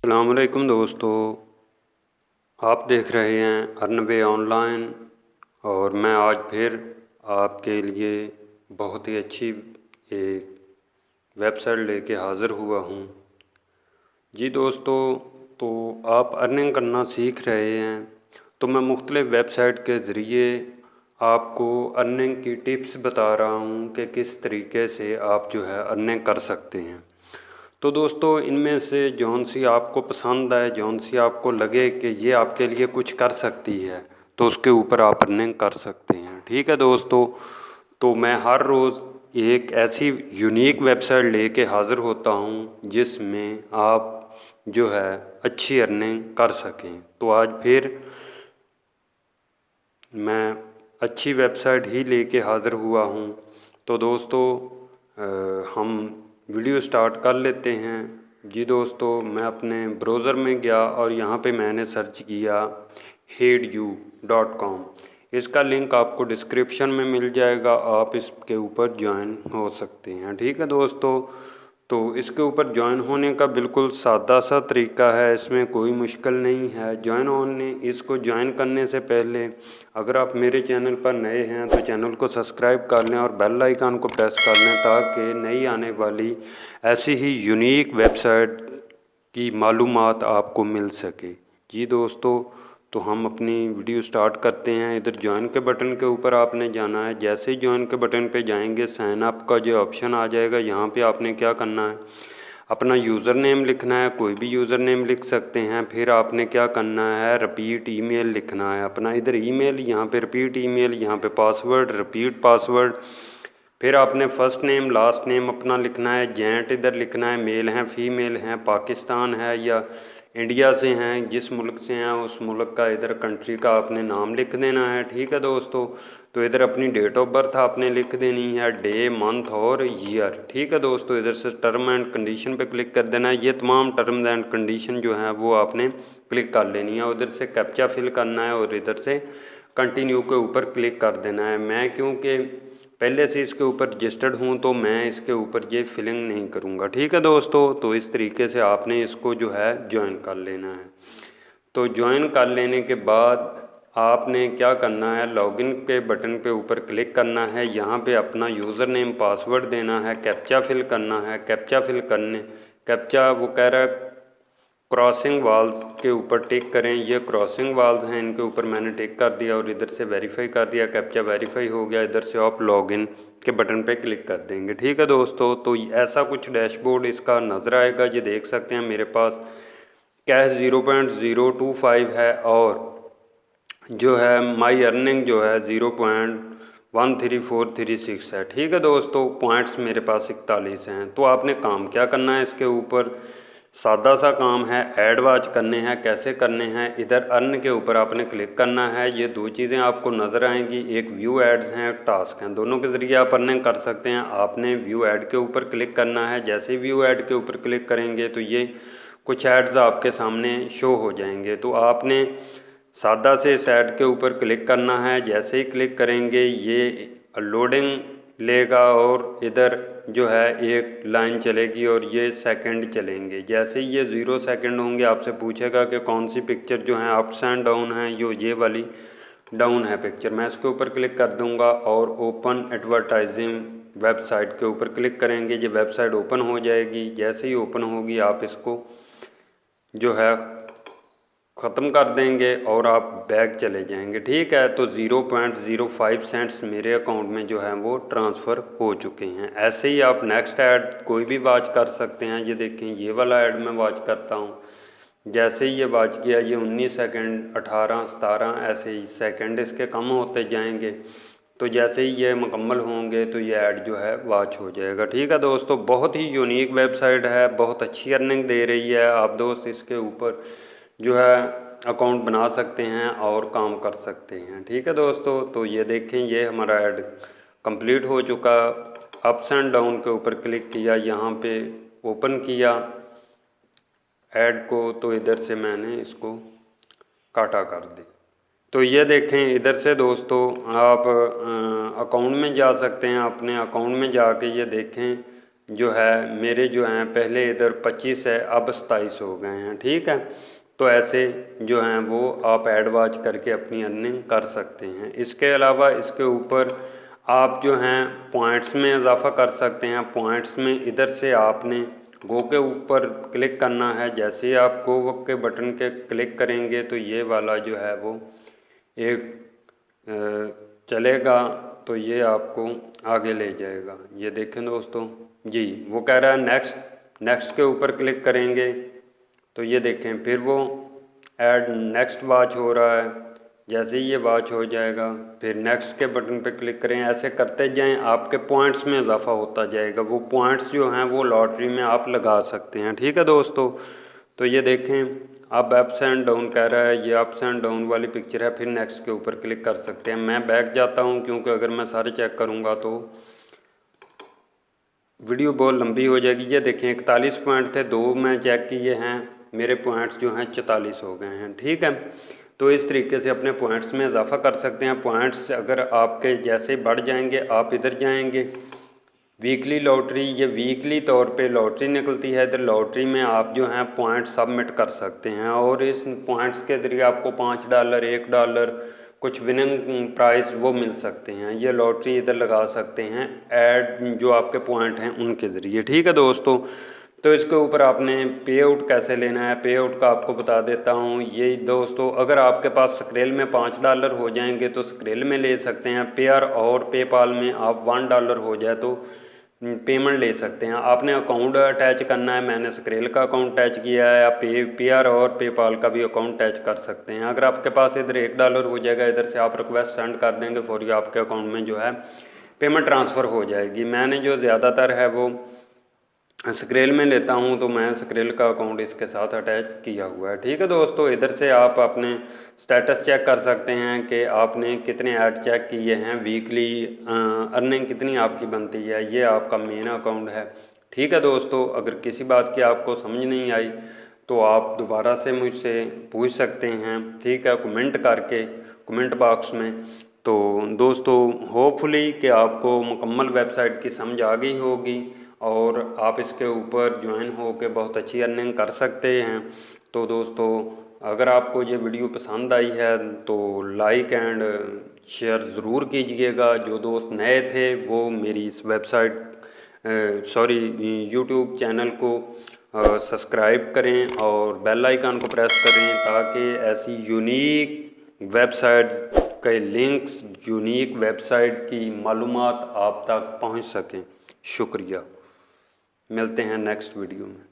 अस्सलाम वालेकुम दोस्तों, आप देख रहे हैं अर्नवे ऑनलाइन। और मैं आज फिर आपके लिए बहुत ही अच्छी एक वेबसाइट लेके हाज़िर हुआ हूँ। जी दोस्तों, तो आप अर्निंग करना सीख रहे हैं तो मैं मुख्तलिफ़ वेबसाइट के ज़रिए आपको अर्निंग की टिप्स बता रहा हूँ कि किस तरीके से आप जो है अर्निंग कर सकते हैं। तो दोस्तों, इनमें से जौन सी आपको पसंद आए, जौन सी आपको लगे कि ये आपके लिए कुछ कर सकती है, तो उसके ऊपर आप अर्निंग कर सकते हैं। ठीक है दोस्तों, तो मैं हर रोज़ एक ऐसी यूनिक वेबसाइट लेके हाज़िर होता हूँ जिसमें आप जो है अच्छी अर्निंग कर सकें। तो आज फिर मैं अच्छी वेबसाइट ही लेके हाज़िर हुआ हूँ। तो दोस्तों, हम वीडियो स्टार्ट कर लेते हैं। जी दोस्तों, मैं अपने ब्राउज़र में गया और यहाँ पे मैंने सर्च किया headu.com। इसका लिंक आपको डिस्क्रिप्शन में मिल जाएगा, आप इसके ऊपर ज्वाइन हो सकते हैं। ठीक है दोस्तों, तो इसके ऊपर ज्वाइन होने का बिल्कुल सादा सा तरीका है, इसमें कोई मुश्किल नहीं है। इसको ज्वाइन करने से पहले अगर आप मेरे चैनल पर नए हैं तो चैनल को सब्सक्राइब कर लें और बेल आइकन को प्रेस कर लें ताकि नई आने वाली ऐसी ही यूनिक वेबसाइट की मालूमात आपको मिल सके। जी दोस्तों, तो हम अपनी वीडियो स्टार्ट करते हैं। इधर ज्वाइन के बटन के ऊपर आपने जाना है। जैसे ही ज्वाइन के बटन पे जाएंगे, साइन अप का जो ऑप्शन आ जाएगा, यहाँ पे आपने क्या करना है, अपना यूज़र नेम लिखना है। कोई भी यूज़र नेम लिख सकते हैं। फिर आपने क्या करना है, रिपीट ईमेल लिखना है अपना। इधर ईमेल, यहाँ पे रिपीट ईमेल, यहाँ पे पासवर्ड, रिपीट पासवर्ड। फिर आपने फ़र्स्ट नेम लास्ट नेम अपना लिखना है। जेंट इधर लिखना है, मेल हैं फीमेल हैं, पाकिस्तान है या इंडिया से हैं, जिस मुल्क से हैं उस मुल्क का इधर कंट्री का आपने नाम लिख देना है। ठीक है दोस्तों, तो इधर अपनी डेट ऑफ बर्थ आपने लिख देनी है, डे मंथ और ईयर। ठीक है दोस्तों, इधर से टर्म एंड कंडीशन पे क्लिक कर देना है। ये तमाम टर्म्स एंड कंडीशन जो हैं वो आपने क्लिक कर लेनी है। उधर से कैप्चा फिल करना है और इधर से कंटिन्यू के ऊपर क्लिक कर देना है। मैं क्योंकि पहले से इसके ऊपर रजिस्टर्ड हूँ तो मैं इसके ऊपर ये फिलिंग नहीं करूँगा। ठीक है दोस्तों, तो इस तरीके से आपने इसको जो है ज्वाइन कर लेना है। तो ज्वाइन कर लेने के बाद आपने क्या करना है, लॉगिन के बटन पे ऊपर क्लिक करना है। यहाँ पे अपना यूज़र नेम पासवर्ड देना है, कैप्चा फिल करना है। कैप्चा वो कह रहा है क्रॉसिंग वाल्स के ऊपर टिक करें। ये क्रॉसिंग वाल्स हैं, इनके ऊपर मैंने टिक कर दिया और इधर से वेरीफाई कर दिया। कैप्चा वेरीफाई हो गया। इधर से आप लॉगिन के बटन पे क्लिक कर देंगे। ठीक है दोस्तों, तो ऐसा कुछ डैशबोर्ड इसका नज़र आएगा। ये देख सकते हैं मेरे पास कैश 0.025 है और जो है माई अर्निंग जो है 0.13436 है। ठीक है दोस्तों, पॉइंट्स मेरे पास 41 हैं। तो आपने काम क्या करना है, इसके ऊपर सादा सा काम है, ऐड वॉच करने हैं। कैसे करने हैं, इधर अर्न के ऊपर आपने क्लिक करना है। ये दो चीज़ें आपको नज़र आएंगी, एक व्यू एड्स हैं, टास्क हैं, दोनों के ज़रिए आप अर्निंग कर सकते हैं। आपने व्यू ऐड के ऊपर क्लिक करना है। जैसे ही व्यू ऐड के ऊपर क्लिक करेंगे तो ये कुछ एड्स आपके सामने शो हो जाएंगे। तो आपने सादा से इस ऐड के ऊपर क्लिक करना है। जैसे ही क्लिक करेंगे ये लोडिंग लेगा और इधर जो है एक लाइन चलेगी और ये सेकंड चलेंगे। जैसे ही ये 0 सेकंड होंगे, आपसे पूछेगा कि कौन सी पिक्चर जो है अप्स एंड डाउन है। ये वाली डाउन है पिक्चर। मैं इसके ऊपर क्लिक कर दूंगा और ओपन एडवर्टाइजिंग वेबसाइट के ऊपर क्लिक करेंगे। ये वेबसाइट ओपन हो जाएगी। जैसे ही ओपन होगी आप इसको जो है ख़त्म कर देंगे और आप बैक चले जाएंगे। ठीक है, तो 0.05 सेंट्स मेरे अकाउंट में जो है वो ट्रांसफ़र हो चुके हैं। ऐसे ही आप नेक्स्ट ऐड कोई भी वॉच कर सकते हैं। ये देखें, ये वाला ऐड मैं वॉच करता हूँ। जैसे ही ये वॉच किया, ये 19 सेकंड, 18, 17 ऐसे ही सेकंड इसके कम होते जाएंगे। तो जैसे ही ये मुकम्मल होंगे तो ये ऐड जो है वॉच हो जाएगा। ठीक है दोस्तों, बहुत ही यूनिक वेबसाइट है, बहुत अच्छी अर्निंग दे रही है। आप दोस्त इसके ऊपर जो है अकाउंट बना सकते हैं और काम कर सकते हैं। ठीक है दोस्तों, तो ये देखें, ये हमारा ऐड कंप्लीट हो चुका। अप्स एंड डाउन के ऊपर क्लिक किया, यहाँ पे ओपन किया ऐड को, तो इधर से मैंने इसको काटा कर दी। तो ये देखें, इधर से दोस्तों आप अकाउंट में जा सकते हैं। अपने अकाउंट में जाके ये देखें जो है मेरे जो हैं पहले इधर 25 है, अब 27 हो गए हैं। ठीक है, तो ऐसे जो हैं वो आप ऐड वॉच करके अपनी अर्निंग कर सकते हैं। इसके अलावा इसके ऊपर आप जो हैं पॉइंट्स में इजाफ़ा कर सकते हैं। पॉइंट्स में इधर से आपने गो के ऊपर क्लिक करना है। जैसे ही आप गो के बटन के क्लिक करेंगे तो ये वाला जो है वो एक चलेगा, तो ये आपको आगे ले जाएगा। ये देखें दोस्तों जी, वो कह रहा है नेक्स्ट, नेक्स्ट के ऊपर क्लिक करेंगे तो ये देखें फिर वो ऐड नेक्स्ट वॉच हो रहा है। जैसे ही ये वॉच हो जाएगा फिर नेक्स्ट के बटन पे क्लिक करें। ऐसे करते जाएं, आपके पॉइंट्स में इजाफा होता जाएगा। वो पॉइंट्स जो हैं वो लॉटरी में आप लगा सकते हैं। ठीक है दोस्तों, तो ये देखें अब अप्स एंड डाउन कह रहा है, ये अप्स एंड डाउन वाली पिक्चर है। फिर नेक्स्ट के ऊपर क्लिक कर सकते हैं। मैं बैक जाता हूँ क्योंकि अगर मैं सारे चेक करूँगा तो वीडियो बहुत लंबी हो जाएगी। ये देखें 41 पॉइंट थे, 2 मैं चेक किए हैं, मेरे पॉइंट्स जो हैं 44 हो गए हैं। ठीक है, तो इस तरीके से अपने पॉइंट्स में इजाफा कर सकते हैं। पॉइंट्स अगर आपके जैसे बढ़ जाएंगे, आप इधर जाएंगे वीकली लॉटरी, ये वीकली तौर पे लॉटरी निकलती है। इधर लॉटरी में आप जो हैं पॉइंट सबमिट कर सकते हैं और इस पॉइंट्स के ज़रिए आपको $5, $1 कुछ विनिंग प्राइस वो मिल सकते हैं। ये लॉटरी इधर लगा सकते हैं ऐड जो आपके पॉइंट हैं उनके ज़रिए। ठीक है दोस्तों, तो इसके ऊपर आपने पे आउट कैसे लेना है, पे आउट का आपको बता देता हूँ। ये दोस्तों अगर आपके पास स्क्रेल में $5 हो जाएंगे तो स्क्रेल में ले सकते हैं। पेयर और पेपाल में आप $1 हो जाए तो पेमेंट ले सकते हैं। आपने अकाउंट अटैच करना है, मैंने स्क्रेल का अकाउंट अटैच किया है। आप पेयर और पेपाल का भी अकाउंट अटैच कर सकते हैं। अगर आपके पास इधर $1 हो जाएगा, इधर से आप रिक्वेस्ट सेंड कर देंगे, फौरी आपके अकाउंट में जो है पेमेंट ट्रांसफ़र हो जाएगी। मैंने जो ज़्यादातर है वो स्क्रेल में लेता हूं, तो मैं स्क्रेल का अकाउंट इसके साथ अटैच किया हुआ है। ठीक है दोस्तों, इधर से आप अपने स्टेटस चेक कर सकते हैं कि आपने कितने ऐड चेक किए हैं, वीकली अर्निंग कितनी आपकी बनती है। ये आपका मेन अकाउंट है। ठीक है दोस्तों, अगर किसी बात की आपको समझ नहीं आई तो आप दोबारा से मुझसे पूछ सकते हैं। ठीक है, कमेंट करके कमेंट बॉक्स में। तो दोस्तों होपफुली कि आपको मुकम्मल वेबसाइट की समझ आ गई होगी और आप इसके ऊपर ज्वाइन हो के बहुत अच्छी अर्निंग कर सकते हैं। तो दोस्तों अगर आपको ये वीडियो पसंद आई है तो लाइक एंड शेयर ज़रूर कीजिएगा। जो दोस्त नए थे वो मेरी इस वेबसाइट यूट्यूब चैनल को सब्सक्राइब करें और बेल आइकन को प्रेस करें ताकि ऐसी यूनिक वेबसाइट के लिंक्स, यूनिक वेबसाइट की मालूमात आप तक पहुंच सकें। शुक्रिया, मिलते हैं नेक्स्ट वीडियो में।